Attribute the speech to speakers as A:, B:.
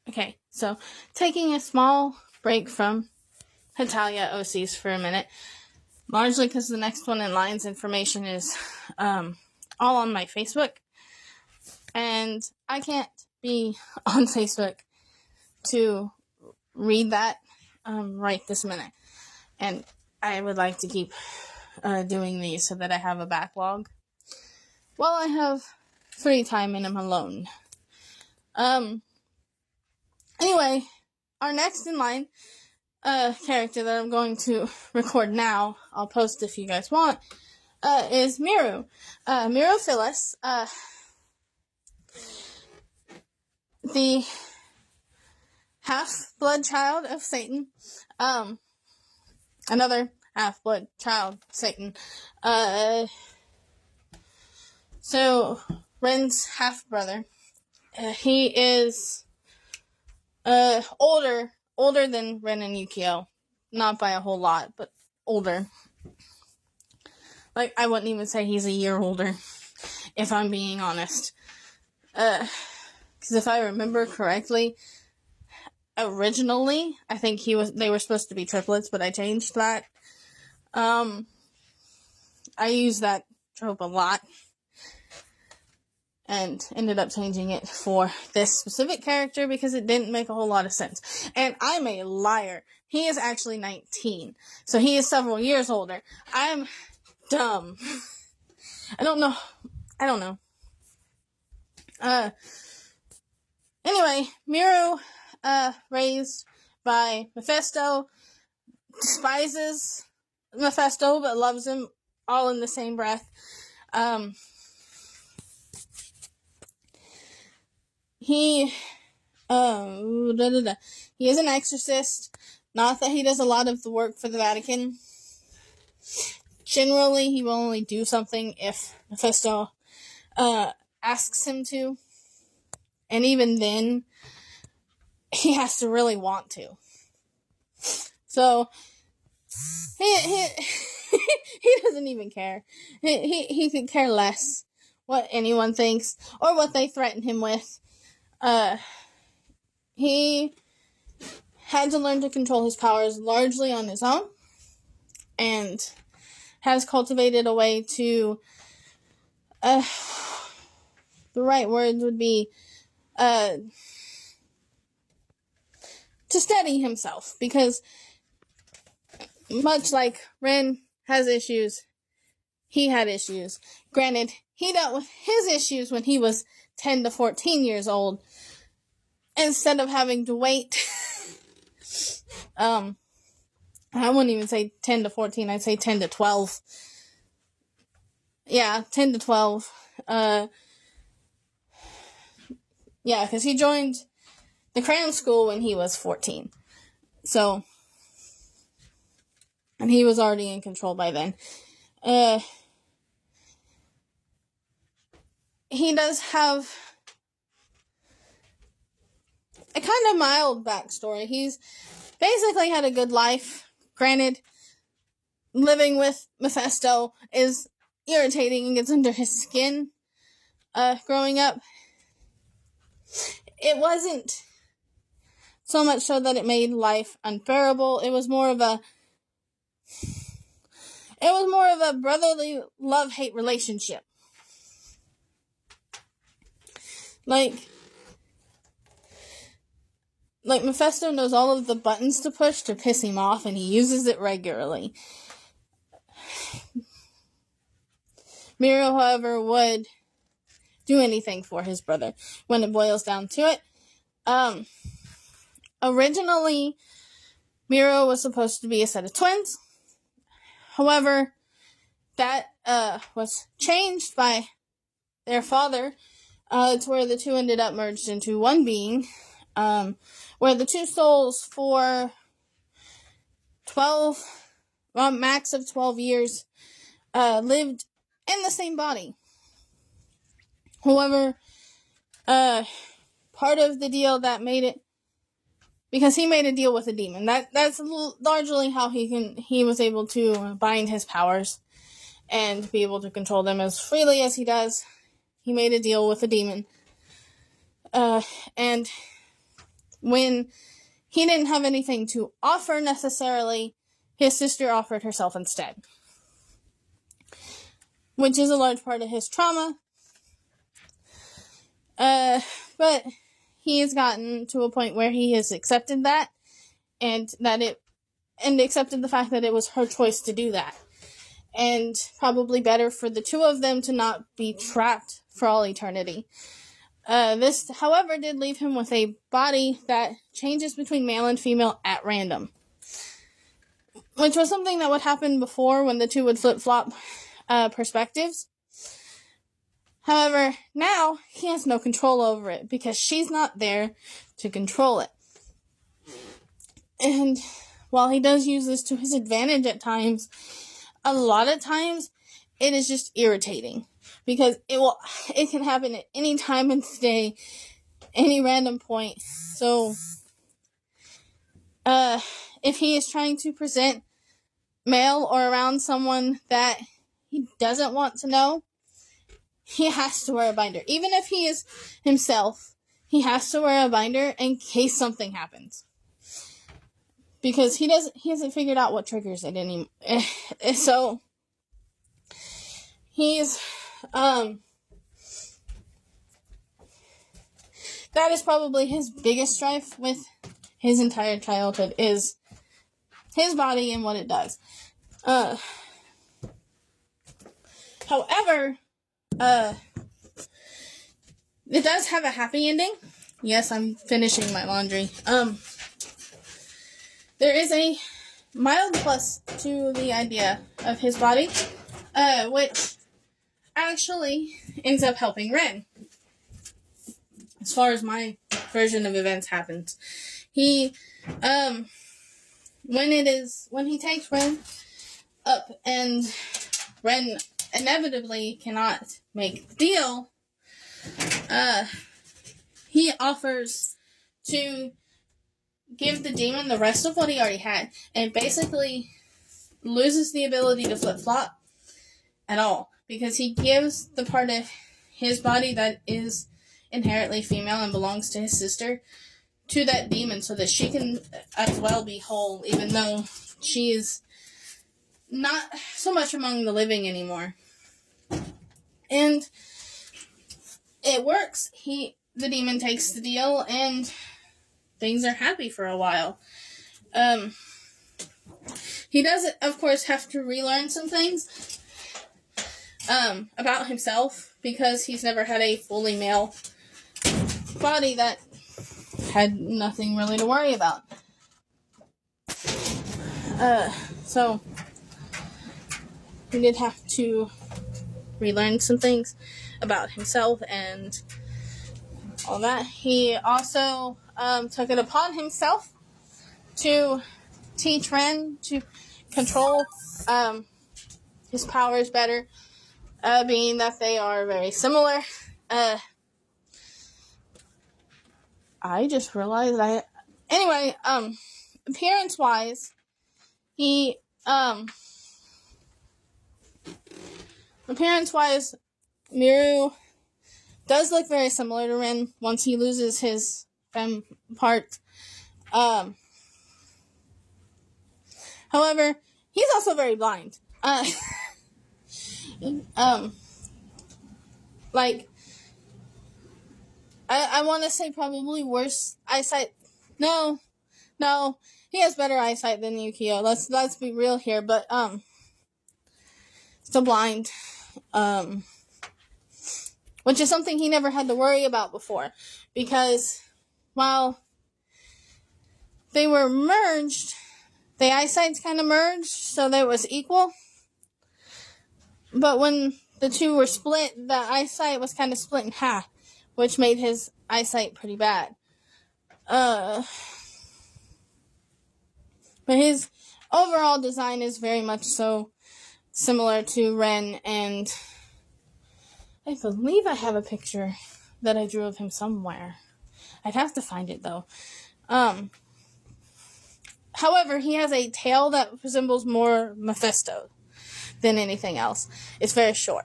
A: Okay, so taking a small break from Hetalia OCs for a minute, largely because the next one in line's information is all on my Facebook, and I can't be on Facebook to read that right this minute, and I would like to keep doing these so that I have a backlog while I have free time and I'm alone. Anyway, our next in line character that I'm going to record now, I'll post if you guys want, is Miru. Miru Phyllis, the half-blood child of Satan. Another half-blood child, Satan. So, Ren's half-brother. He is older than Ren and Yukio. Not by a whole lot, but older. Like, I wouldn't even say he's a year older, if I'm being honest. Because if I remember correctly, originally, I think they were supposed to be triplets, but I changed that. I use that trope a lot, and ended up changing it for this specific character because it didn't make a whole lot of sense. And I'm a liar. He is actually 19, so he is several years older. I'm dumb. I don't know. Anyway, Miru, raised by Mephisto, despises Mephisto, but loves him all in the same breath. He is an exorcist. Not that he does a lot of the work for the Vatican. Generally, he will only do something if Mephisto asks him to. And even then, he has to really want to. So, he doesn't even care. He could care less what anyone thinks or what they threaten him with. He had to learn to control his powers largely on his own, and has cultivated a way to, the right words would be, to steady himself, because much like Ren has issues, he had issues. Granted, he dealt with his issues when he was 10 to 14 years old, instead of having to wait. I wouldn't even say 10 to 14, I'd say 10 to 12. Yeah, 10 to 12. Yeah, because he joined the cram school when he was 14. So, and he was already in control by then. He does have a kind of mild backstory. He's basically had a good life. Granted, living with Mephisto is irritating and gets under his skin. Growing up, it wasn't so much so that it made life unbearable. It was more of a brotherly love-hate relationship. Like Mephisto knows all of the buttons to push to piss him off, and he uses it regularly. Miru, however, would do anything for his brother when it boils down to it. Originally, Miru was supposed to be a set of twins. However, that was changed by their father to where the two ended up merged into one being, where the two souls for max of 12 years lived in the same body. However, part of the deal that made it, because he made a deal with a demon. That's largely how he was able to bind his powers and be able to control them as freely as he does. He made a deal with a demon. And when he didn't have anything to offer necessarily, his sister offered herself instead, which is a large part of his trauma. But he has gotten to a point where he has accepted that, and accepted the fact that it was her choice to do that. And probably better for the two of them to not be trapped for all eternity. This, however, did leave him with a body that changes between male and female at random, which was something that would happen before when the two would flip-flop perspectives. However, now he has no control over it because she's not there to control it. And while he does use this to his advantage at times, a lot of times it is just irritating because it can happen at any time in the day, any random point. So, if he is trying to present male or around someone that he doesn't want to know, he has to wear a binder. Even if he is himself, he has to wear a binder in case something happens. Because he hasn't figured out what triggers it anymore. So, he's, that is probably his biggest strife with his entire childhood, is his body and what it does. However, it does have a happy ending. Yes, I'm finishing my laundry. There is a mild plus to the idea of his body, which actually ends up helping Ren. As far as my version of events happens. He, when he takes Ren up and Ren inevitably cannot make the deal, he offers to give the demon the rest of what he already had, and basically loses the ability to flip-flop at all, because he gives the part of his body that is inherently female and belongs to his sister to that demon so that she can as well be whole, even though she is not so much among the living anymore. And it works. The demon takes the deal, and things are happy for a while. He does, of course, have to relearn some things about himself, because he's never had a fully male body that had nothing really to worry about. So he did have to relearn some things about himself and all that. He also took it upon himself to teach Ren to control his powers better, being that they are very similar. I just realized anyway, appearance-wise, Miru does look very similar to Ren once he loses his femme part. However, he's also very blind. I want to say probably worse eyesight. No, he has better eyesight than Yukio. Let's be real here, but still blind. Which is something he never had to worry about before, because while they were merged, the eyesights kind of merged, so that it was equal. But when the two were split, the eyesight was kind of split in half, which made his eyesight pretty bad. But his overall design is very much so similar to Ren, and I believe I have a picture that I drew of him somewhere. I'd have to find it, though. However, he has a tail that resembles more Mephisto than anything else. It's very short.